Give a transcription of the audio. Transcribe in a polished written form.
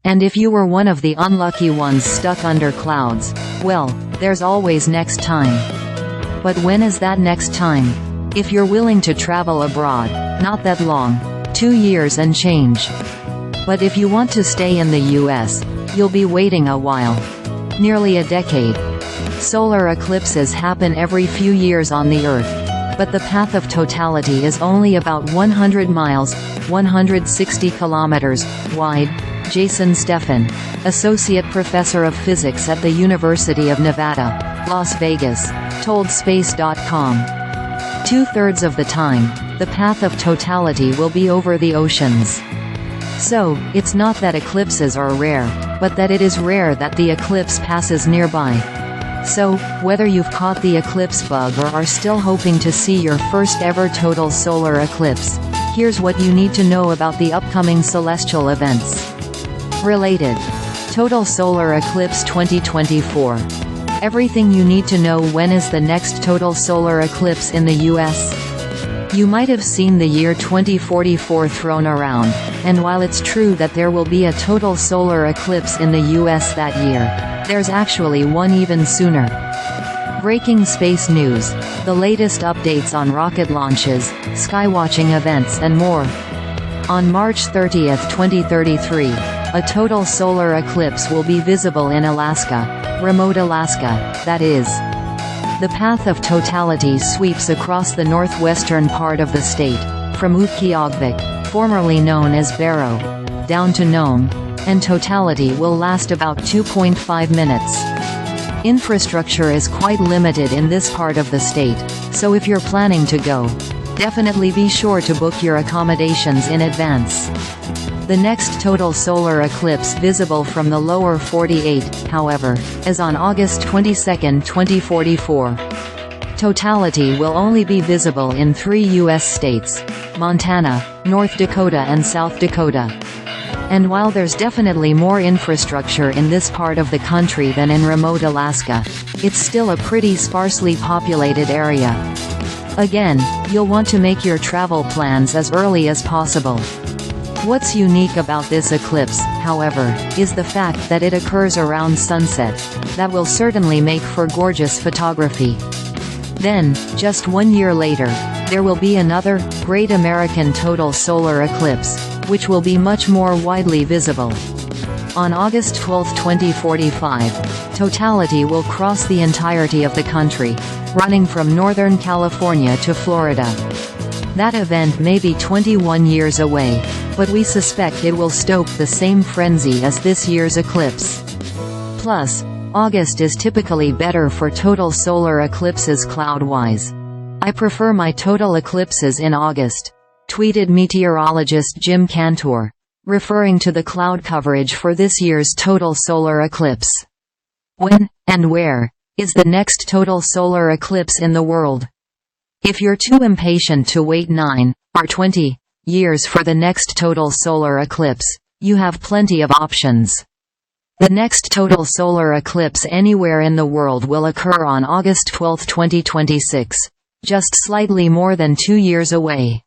And if you were one of the unlucky ones stuck under clouds, well, there's always next time. But when is that next time? If you're willing to travel abroad, not that long, 2 years and change. But if you want to stay in the US, you'll be waiting a while. Nearly a decade. Solar eclipses happen every few years on the Earth. But the path of totality is only about 100 miles, 160 kilometers, wide. Jason Steffen, Associate Professor of Physics at the University of Nevada, Las Vegas, told Space.com. 2/3 of the time, the path of totality will be over the oceans. So, it's not that eclipses are rare, but that it is rare that the eclipse passes nearby. So, whether you've caught the eclipse bug or are still hoping to see your first ever total solar eclipse, here's what you need to know about the upcoming celestial events. Related. Total Solar Eclipse 2024. Everything you need to know. When is the next total solar eclipse in the US? You might have seen the year 2044 thrown around, and while it's true that there will be a total solar eclipse in the US that year, there's actually one even sooner. Breaking space news. The latest updates on rocket launches, skywatching events and more. On March 30, 2033, a total solar eclipse will be visible in Alaska, remote Alaska, that is. The path of totality sweeps across the northwestern part of the state, from Utqiagvik, formerly known as Barrow, down to Nome, and totality will last about 2.5 minutes. Infrastructure is quite limited in this part of the state, so if you're planning to go, definitely be sure to book your accommodations in advance. The next total solar eclipse visible from the lower 48, however, is on August 22, 2044. Totality will only be visible in 3 U.S. states: Montana, North Dakota and South Dakota. And while there's definitely more infrastructure in this part of the country than in remote Alaska, it's still a pretty sparsely populated area. Again, you'll want to make your travel plans as early as possible. What's unique about this eclipse, however, is the fact that it occurs around sunset. That will certainly make for gorgeous photography. Then, just 1 year later, there will be another, Great American Total Solar Eclipse, which will be much more widely visible. On August 12, 2045, totality will cross the entirety of the country, running from Northern California to Florida. That event may be 21 years away, but we suspect it will stoke the same frenzy as this year's eclipse. Plus, August is typically better for total solar eclipses cloud-wise. I prefer my total eclipses in August, tweeted meteorologist Jim Cantore, referring to the cloud coverage for this year's total solar eclipse. When, and where, is the next total solar eclipse in the world? If you're too impatient to wait 9, or 20, years for the next total solar eclipse, you have plenty of options. The next total solar eclipse anywhere in the world will occur on August 12, 2026, just slightly more than 2 years away.